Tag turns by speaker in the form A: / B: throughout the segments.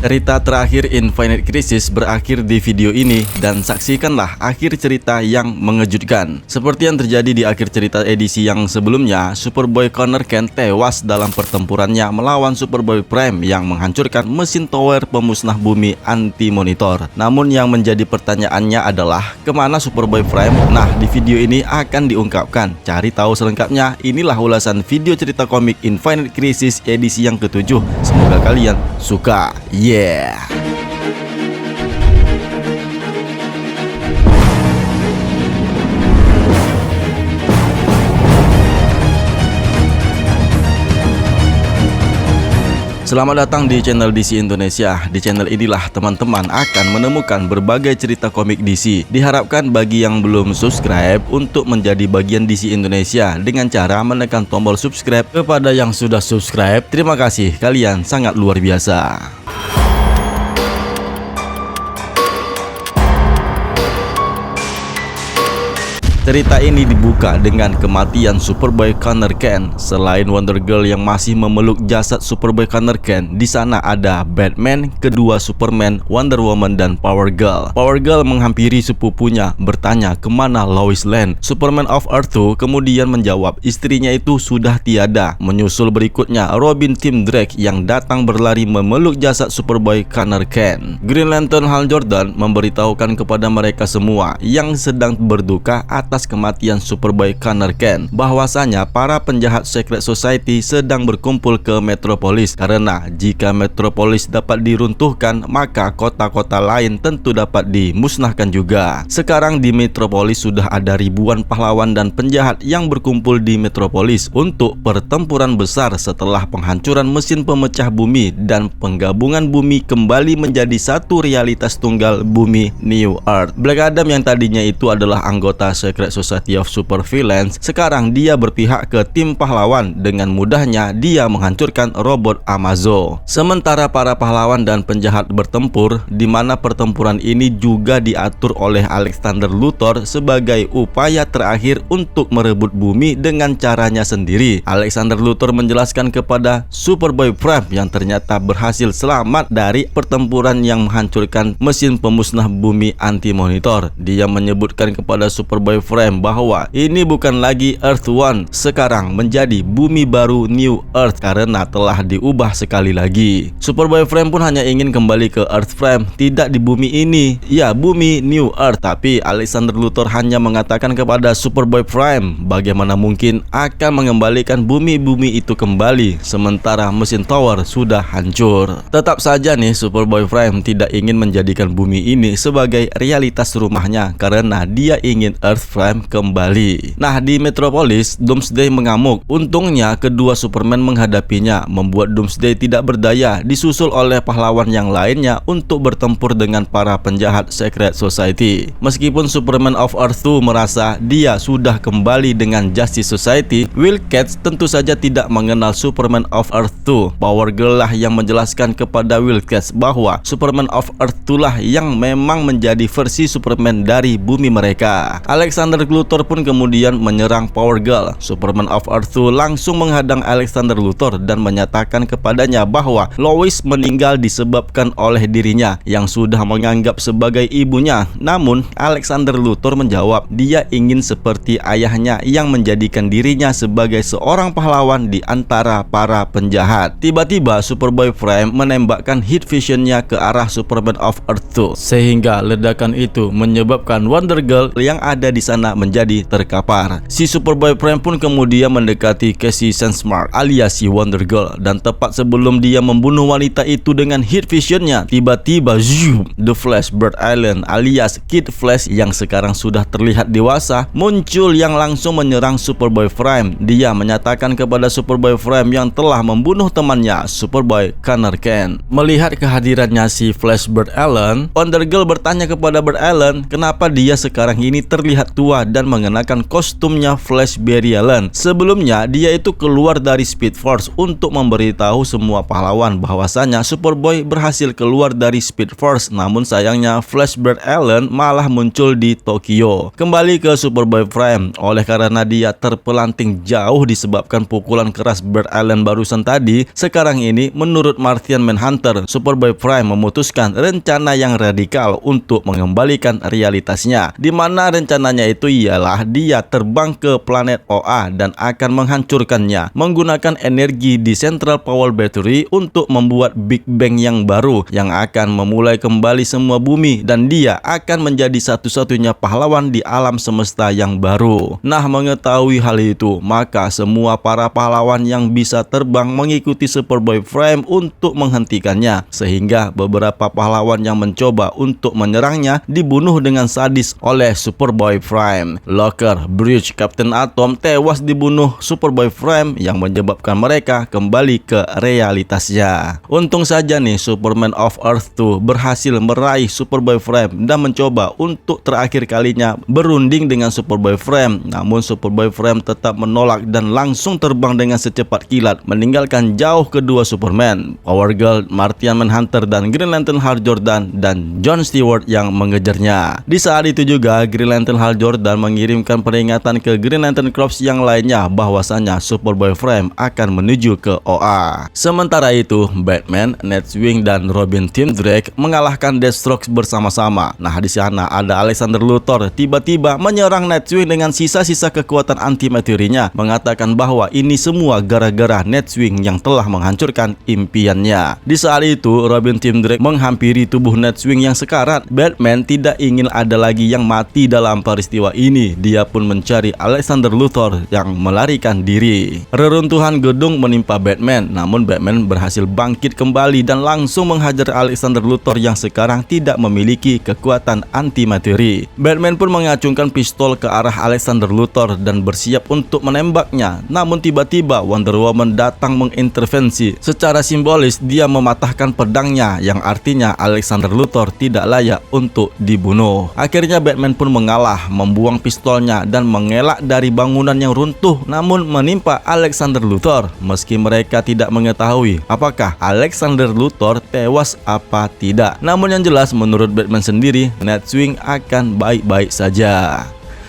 A: Cerita terakhir Infinite Crisis berakhir di video ini dan saksikanlah akhir cerita yang mengejutkan. Seperti yang terjadi di akhir cerita edisi yang sebelumnya, Superboy Connor Kent tewas dalam pertempurannya melawan Superboy Prime yang menghancurkan mesin tower pemusnah bumi anti-monitor. Namun yang menjadi pertanyaannya adalah kemana Superboy Prime? Nah, di video ini akan diungkapkan. Cari tahu selengkapnya, inilah ulasan video cerita komik Infinite Crisis edisi yang ke-7. Semoga kalian suka. Yeah. Selamat datang di channel DC Indonesia. Di channel inilah teman-teman akan menemukan berbagai cerita komik DC. Diharapkan bagi yang belum subscribe untuk menjadi bagian DC Indonesia dengan cara menekan tombol subscribe. Kepada yang sudah subscribe, terima kasih, kalian sangat luar biasa. Cerita ini dibuka dengan kematian Superboy Connor Kent. Selain Wonder Girl yang masih memeluk jasad Superboy Connor Kent, di sana ada Batman, kedua Superman, Wonder Woman, dan Power Girl. Power Girl menghampiri sepupunya, bertanya kemana Lois Lane. Superman of Earth 2 kemudian menjawab istrinya itu sudah tiada. Menyusul berikutnya Robin Tim Drake yang datang berlari memeluk jasad Superboy Connor Kent. Green Lantern Hal Jordan memberitahukan kepada mereka semua yang sedang berduka atas kematian Superboy Connor Kent bahwasanya para penjahat Secret Society sedang berkumpul ke Metropolis, karena jika Metropolis dapat diruntuhkan maka kota-kota lain tentu dapat dimusnahkan juga. Sekarang di Metropolis sudah ada ribuan pahlawan dan penjahat yang berkumpul di Metropolis untuk pertempuran besar setelah penghancuran mesin pemecah bumi dan penggabungan bumi kembali menjadi satu realitas tunggal, bumi New Earth. Black Adam yang tadinya itu adalah anggota Secret Society of Supervillains, sekarang dia berpihak ke tim pahlawan. Dengan mudahnya dia menghancurkan robot Amazo. Sementara para pahlawan dan penjahat bertempur, di mana pertempuran ini juga diatur oleh Alexander Luthor sebagai upaya terakhir untuk merebut bumi dengan caranya sendiri. Alexander Luthor menjelaskan kepada Superboy Prime yang ternyata berhasil selamat dari pertempuran yang menghancurkan mesin pemusnah bumi anti-monitor. Dia menyebutkan kepada Superboy Prime bahwa ini bukan lagi Earth One, sekarang menjadi bumi baru New Earth karena telah diubah sekali lagi. Superboy Prime pun hanya ingin kembali ke Earth Prime, tidak di bumi ini, ya bumi New Earth. Tapi Alexander Luthor hanya mengatakan kepada Superboy Prime bagaimana mungkin akan mengembalikan bumi-bumi itu kembali sementara mesin tower sudah hancur. Tetap saja nih Superboy Prime tidak ingin menjadikan bumi ini sebagai realitas rumahnya karena dia ingin Earth Prime kembali. Nah, di Metropolis Doomsday mengamuk. Untungnya kedua Superman menghadapinya, membuat Doomsday tidak berdaya, disusul oleh pahlawan yang lainnya untuk bertempur dengan para penjahat Secret Society. Meskipun Superman of Earth 2 merasa dia sudah kembali dengan Justice Society, Wildcats tentu saja tidak mengenal Superman of Earth 2. Power Girl lah yang menjelaskan kepada Wildcats bahwa Superman of Earth 2 lah yang memang menjadi versi Superman dari bumi mereka. Alexander Luthor pun kemudian menyerang Power Girl. Superman of Earth 2 langsung menghadang Alexander Luthor dan menyatakan kepadanya bahwa Lois meninggal disebabkan oleh dirinya yang sudah menganggap sebagai ibunya. Namun Alexander Luthor menjawab dia ingin seperti ayahnya yang menjadikan dirinya sebagai seorang pahlawan di antara para penjahat. Tiba-tiba Superboy Prime menembakkan heat visionnya ke arah Superman of Earth 2 sehingga ledakan itu menyebabkan Wonder Girl yang ada di sana menjadi terkapar. Si Superboy Prime pun kemudian mendekati Cassie Sandsmark alias si Wonder Girl, dan tepat sebelum dia membunuh wanita itu dengan heat visionnya, tiba-tiba zoom, The Flash Bird Allen alias Kid Flash yang sekarang sudah terlihat dewasa muncul yang langsung menyerang Superboy Prime. Dia menyatakan kepada Superboy Prime yang telah membunuh temannya Superboy Connor Kent. Melihat kehadirannya si Flash Bird Allen, Wonder Girl bertanya kepada Bird Allen kenapa dia sekarang ini terlihat tua kedua dan mengenakan kostumnya Flash Barry Allen. Sebelumnya dia itu keluar dari Speed Force untuk memberitahu semua pahlawan bahwasanya Superboy berhasil keluar dari Speed Force, namun sayangnya Flash Barry Allen malah muncul di Tokyo. Kembali ke Superboy Prime, oleh karena dia terpelanting jauh disebabkan pukulan keras Barry Allen barusan tadi, sekarang ini menurut Martian Manhunter, Superboy Prime memutuskan rencana yang radikal untuk mengembalikan realitasnya, di mana rencananya itu ialah dia terbang ke planet OA dan akan menghancurkannya menggunakan energi di Central Power Battery untuk membuat Big Bang yang baru yang akan memulai kembali semua bumi, dan dia akan menjadi satu-satunya pahlawan di alam semesta yang baru. Nah, mengetahui hal itu, maka semua para pahlawan yang bisa terbang mengikuti Superboy Prime untuk menghentikannya, sehingga beberapa pahlawan yang mencoba untuk menyerangnya dibunuh dengan sadis oleh Superboy Prime. Locker, Bridge, Captain Atom tewas dibunuh Superboy Prime yang menyebabkan mereka kembali ke realitasnya. Untung saja nih Superman of Earth 2 berhasil meraih Superboy Prime dan mencoba untuk terakhir kalinya berunding dengan Superboy Prime, namun Superboy Prime tetap menolak dan langsung terbang dengan secepat kilat meninggalkan jauh kedua Superman, Power Girl, Martian Manhunter, dan Green Lantern Hal Jordan dan John Stewart yang mengejarnya. Di saat itu juga Green Lantern Hal Jordan mengirimkan peringatan ke Green Lantern Corps yang lainnya bahwasanya Superboy Prime akan menuju ke OA. Sementara itu, Batman, Nightwing, dan Robin Tim Drake mengalahkan Deathstroke bersama-sama. Nah, di sana ada Alexander Luthor tiba-tiba menyerang Nightwing dengan sisa-sisa kekuatan antimaterinya, mengatakan bahwa ini semua gara-gara Nightwing yang telah menghancurkan impiannya. Di saat itu, Robin Tim Drake menghampiri tubuh Nightwing yang sekarat. Batman tidak ingin ada lagi yang mati dalam peristiwa ini. Dia pun mencari Alexander Luthor yang melarikan diri. Reruntuhan gedung menimpa Batman, namun Batman berhasil bangkit kembali dan langsung menghajar Alexander Luthor yang sekarang tidak memiliki kekuatan antimateri. Batman pun mengacungkan pistol ke arah Alexander Luthor dan bersiap untuk menembaknya, namun tiba-tiba Wonder Woman datang mengintervensi. Secara simbolis dia mematahkan pedangnya, yang artinya Alexander Luthor tidak layak untuk dibunuh. Akhirnya Batman pun mengalah, membuang pistolnya dan mengelak dari bangunan yang runtuh, namun menimpa Alexander Luthor. Meski mereka tidak mengetahui apakah Alexander Luthor tewas apa tidak, namun yang jelas menurut Batman sendiri, Nightwing akan baik-baik saja.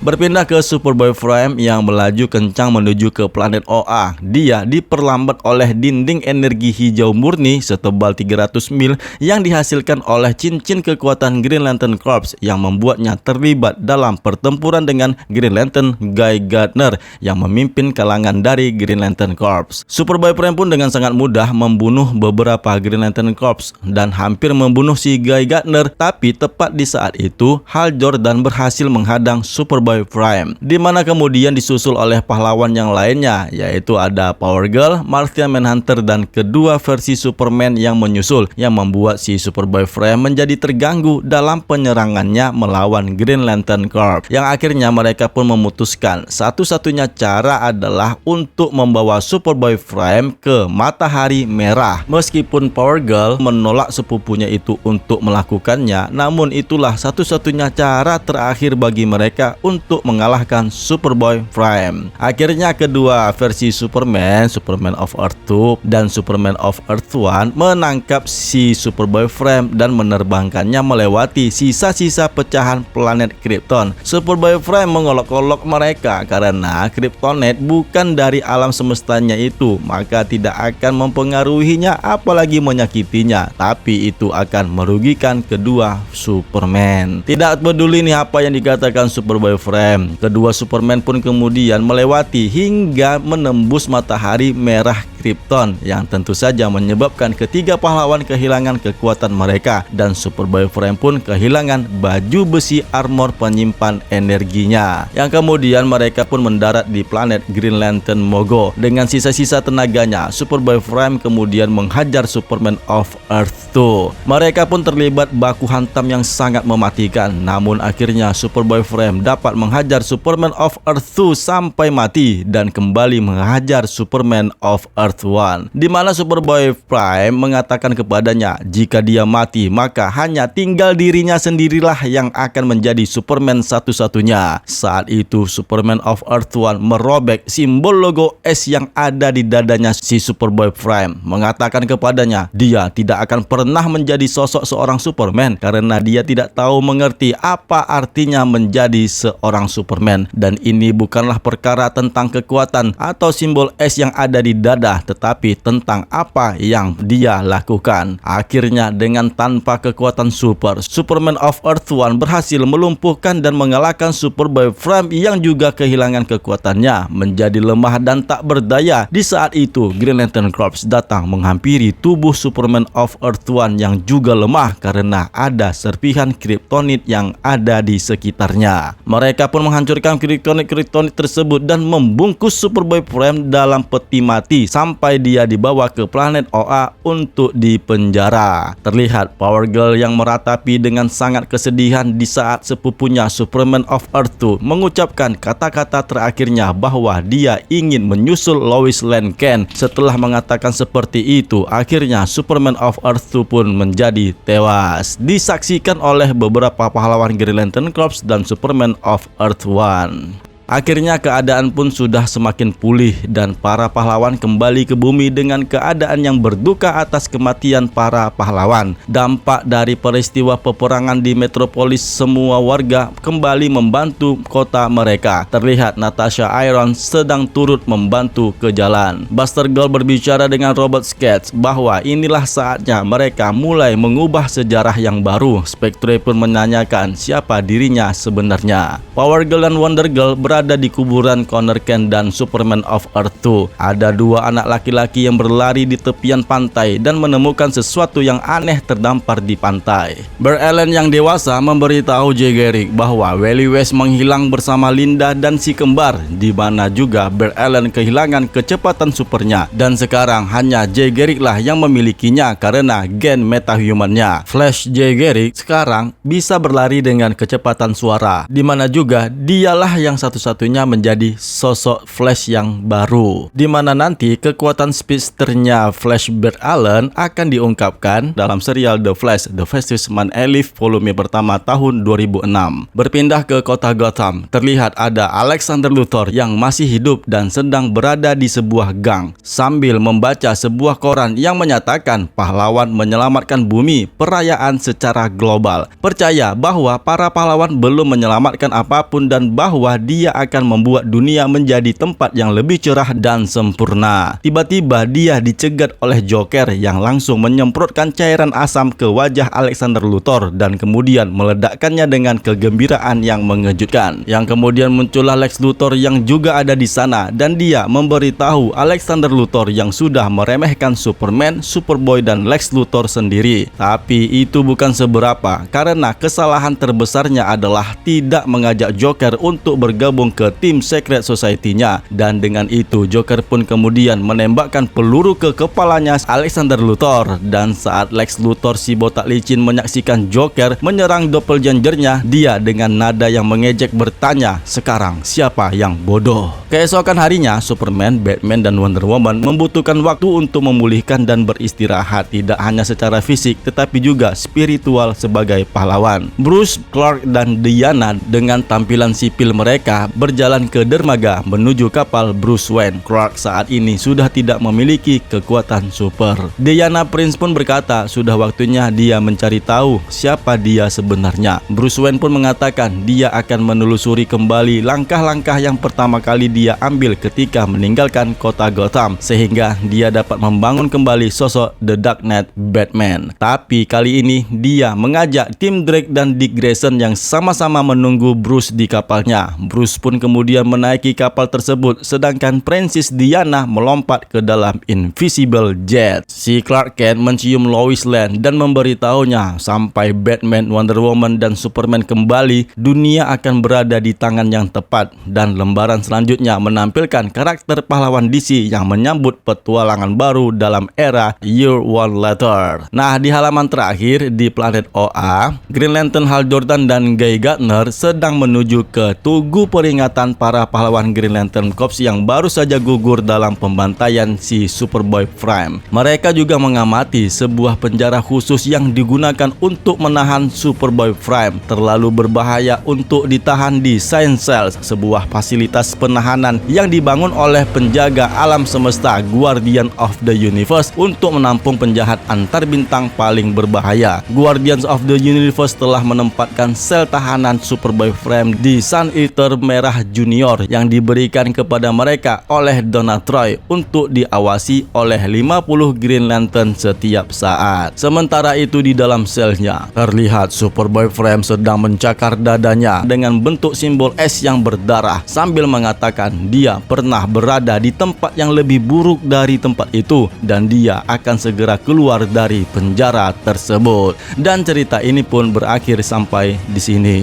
A: Berpindah ke Superboy Prime yang melaju kencang menuju ke planet OA. Dia diperlambat oleh dinding energi hijau murni setebal 300 mil yang dihasilkan oleh cincin kekuatan Green Lantern Corps yang membuatnya terlibat dalam pertempuran dengan Green Lantern Guy Gardner yang memimpin kalangan dari Green Lantern Corps. Superboy Prime pun dengan sangat mudah membunuh beberapa Green Lantern Corps dan hampir membunuh si Guy Gardner, tapi tepat di saat itu Hal Jordan berhasil menghadang Superboy Prime, di mana kemudian disusul oleh pahlawan yang lainnya, yaitu ada Power Girl, Martian Manhunter, dan kedua versi Superman yang menyusul, yang membuat si Superboy Prime menjadi terganggu dalam penyerangannya melawan Green Lantern Corps, yang akhirnya mereka pun memutuskan satu-satunya cara adalah untuk membawa Superboy Prime ke Matahari Merah. Meskipun Power Girl menolak sepupunya itu untuk melakukannya, namun itulah satu-satunya cara terakhir bagi mereka untuk mengalahkan Superboy Prime. Akhirnya kedua versi Superman, Superman of Earth 2 dan Superman of Earth 1 menangkap si Superboy Prime dan menerbangkannya melewati sisa-sisa pecahan planet Krypton. Superboy Prime mengolok-olok mereka karena Kryptonite bukan dari alam semestanya itu, maka tidak akan mempengaruhinya apalagi menyakitinya, tapi itu akan merugikan kedua Superman. Tidak peduli nih apa yang dikatakan Superboy Prime, kedua Superman pun kemudian melewati hingga menembus matahari merah Krypton, yang tentu saja menyebabkan ketiga pahlawan kehilangan kekuatan mereka, dan Superboy Prime pun kehilangan baju besi armor penyimpan energinya, yang kemudian mereka pun mendarat di planet Green Lantern Mogo. Dengan sisa-sisa tenaganya, Superboy Prime kemudian menghajar Superman of Earth 2. Mereka pun terlibat baku hantam yang sangat mematikan, namun akhirnya Superboy Prime dapat menghajar Superman of Earth 2 sampai mati dan kembali menghajar Superman of Earth Earth One, di mana Superboy Prime mengatakan kepadanya jika dia mati maka hanya tinggal dirinya sendirilah yang akan menjadi Superman satu-satunya. Saat itu Superman of Earth One merobek simbol logo S yang ada di dadanya si Superboy Prime, mengatakan kepadanya dia tidak akan pernah menjadi sosok seorang Superman karena dia tidak tahu mengerti apa artinya menjadi seorang Superman, dan ini bukanlah perkara tentang kekuatan atau simbol S yang ada di dada, tetapi tentang apa yang dia lakukan. Akhirnya dengan tanpa kekuatan super, Superman of Earth One berhasil melumpuhkan dan mengalahkan Superboy Prime yang juga kehilangan kekuatannya, menjadi lemah dan tak berdaya. Di saat itu Green Lantern Corps datang menghampiri tubuh Superman of Earth One yang juga lemah karena ada serpihan kryptonit yang ada di sekitarnya. Mereka pun menghancurkan kryptonit tersebut dan membungkus Superboy Prime dalam peti mati sampai dia dibawa ke planet OA untuk dipenjara. Terlihat Power Girl yang meratapi dengan sangat kesedihan di saat sepupunya Superman of Earth 2 mengucapkan kata-kata terakhirnya bahwa dia ingin menyusul Lois Lane Kent. Setelah mengatakan seperti itu, akhirnya Superman of Earth 2 pun menjadi tewas, disaksikan oleh beberapa pahlawan Green Lantern Corps dan Superman of Earth One. Akhirnya keadaan pun sudah semakin pulih dan para pahlawan kembali ke bumi dengan keadaan yang berduka atas kematian para pahlawan. Dampak dari peristiwa peperangan di metropolis, semua warga kembali membantu kota mereka. Terlihat Natasha Iron sedang turut membantu ke jalan. Buster Girl berbicara dengan Robert Sketch bahwa inilah saatnya mereka mulai mengubah sejarah yang baru. Spectre pun menanyakan siapa dirinya sebenarnya. Power Girl dan Wonder Girl berada di kuburan Connor Kent dan Superman of Earth 2. Ada dua anak laki-laki yang berlari di tepian pantai dan menemukan sesuatu yang aneh terdampar di pantai. Barry Allen yang dewasa memberitahu Jay Garrick bahwa Wally West menghilang bersama Linda dan si kembar, di mana juga Barry Allen kehilangan kecepatan supernya dan sekarang hanya Jay Garrick lah yang memilikinya karena gen metahumannya. Flash Jay Garrick sekarang bisa berlari dengan kecepatan suara, di mana juga dialah yang satu-satunya menjadi sosok Flash yang baru, di mana nanti kekuatan speedsternya Flash Barry Allen akan diungkapkan dalam serial The Flash, The Fastest Man Alive volume pertama tahun 2006. Berpindah ke kota Gotham, terlihat ada Alexander Luthor yang masih hidup dan sedang berada di sebuah gang sambil membaca sebuah koran yang menyatakan pahlawan menyelamatkan bumi, perayaan secara global. Percaya bahwa para pahlawan belum menyelamatkan apapun dan bahwa dia akan membuat dunia menjadi tempat yang lebih cerah dan sempurna. Tiba-tiba dia dicegat oleh Joker yang langsung menyemprotkan cairan asam ke wajah Alexander Luthor dan kemudian meledakkannya dengan kegembiraan yang mengejutkan. Yang kemudian muncullah Lex Luthor yang juga ada di sana dan dia memberitahu Alexander Luthor yang sudah meremehkan Superman, Superboy dan Lex Luthor sendiri. Tapi itu bukan seberapa karena kesalahan terbesarnya adalah tidak mengajak Joker untuk bergabung ke tim Secret Society-nya, dan dengan itu Joker pun kemudian menembakkan peluru ke kepalanya Alexander Luthor. Dan saat Lex Luthor si botak licin menyaksikan Joker menyerang doppelgangernya, dia dengan nada yang mengejek bertanya, sekarang siapa yang bodoh? Keesokan harinya Superman, Batman dan Wonder Woman membutuhkan waktu untuk memulihkan dan beristirahat, tidak hanya secara fisik tetapi juga spiritual sebagai pahlawan. Bruce, Clark dan Diana dengan tampilan sipil mereka berjalan ke dermaga menuju kapal Bruce Wayne. Clark saat ini sudah tidak memiliki kekuatan super. Diana Prince pun berkata sudah waktunya dia mencari tahu siapa dia sebenarnya. Bruce Wayne pun mengatakan dia akan menelusuri kembali langkah-langkah yang pertama kali dia ambil ketika meninggalkan kota Gotham, sehingga dia dapat membangun kembali sosok The Dark Knight Batman. Tapi kali ini dia mengajak Tim Drake dan Dick Grayson yang sama-sama menunggu Bruce di kapalnya. Bruce pun kemudian menaiki kapal tersebut, sedangkan Princess Diana melompat ke dalam Invisible Jet. Si Clark Kent mencium Lois Lane dan memberitahunya sampai Batman, Wonder Woman dan Superman kembali, dunia akan berada di tangan yang tepat. Dan lembaran selanjutnya menampilkan karakter pahlawan DC yang menyambut petualangan baru dalam era Year One Later. Nah, di halaman terakhir di planet OA, Green Lantern Hal Jordan dan Guy Gardner sedang menuju ke Tugu Peristiwa peringatan para pahlawan Green Lantern Corps yang baru saja gugur dalam pembantaian si Superboy Prime. Mereka juga mengamati sebuah penjara khusus yang digunakan untuk menahan Superboy Prime terlalu berbahaya untuk ditahan di Science Cells, sebuah fasilitas penahanan yang dibangun oleh penjaga alam semesta Guardian of the Universe untuk menampung penjahat antar bintang paling berbahaya. Guardians of the Universe telah menempatkan sel tahanan Superboy Prime di Sun Eater Merah Junior yang diberikan kepada mereka oleh Donna Troy untuk diawasi oleh 50 Green Lantern setiap saat. Sementara itu di dalam selnya terlihat Superboy Prime sedang mencakar dadanya dengan bentuk simbol S yang berdarah sambil mengatakan dia pernah berada di tempat yang lebih buruk dari tempat itu dan dia akan segera keluar dari penjara tersebut. Dan cerita ini pun berakhir sampai di sini.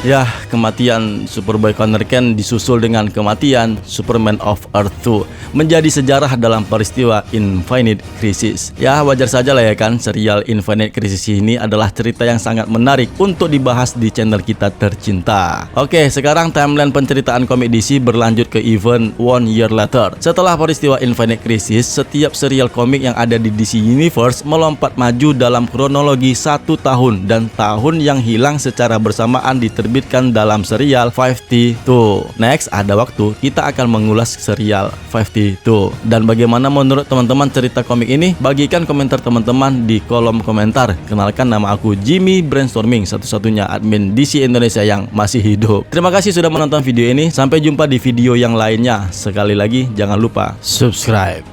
A: Ya, kematian Superboy Connor Kent disusul dengan kematian Superman of Earth 2 menjadi sejarah dalam peristiwa Infinite Crisis. Ya, wajar saja lah ya kan, serial Infinite Crisis ini adalah cerita yang sangat menarik untuk dibahas di channel kita tercinta. Oke, sekarang timeline penceritaan komik DC berlanjut ke event One Year Later. Setelah peristiwa Infinite Crisis, setiap serial komik yang ada di DC Universe melompat maju dalam kronologi 1 tahun dan tahun yang hilang secara bersamaan diterbitkan dalam serial 52. Next, ada waktu kita akan mengulas serial 52. Dan bagaimana menurut teman-teman cerita komik ini? Bagikan komentar teman-teman di kolom komentar. Kenalkan, nama aku Jimmy Brainstorming, satu-satunya admin DC Indonesia yang masih hidup. Terima kasih sudah menonton video ini. Sampai jumpa di video yang lainnya. Sekali lagi jangan lupa subscribe.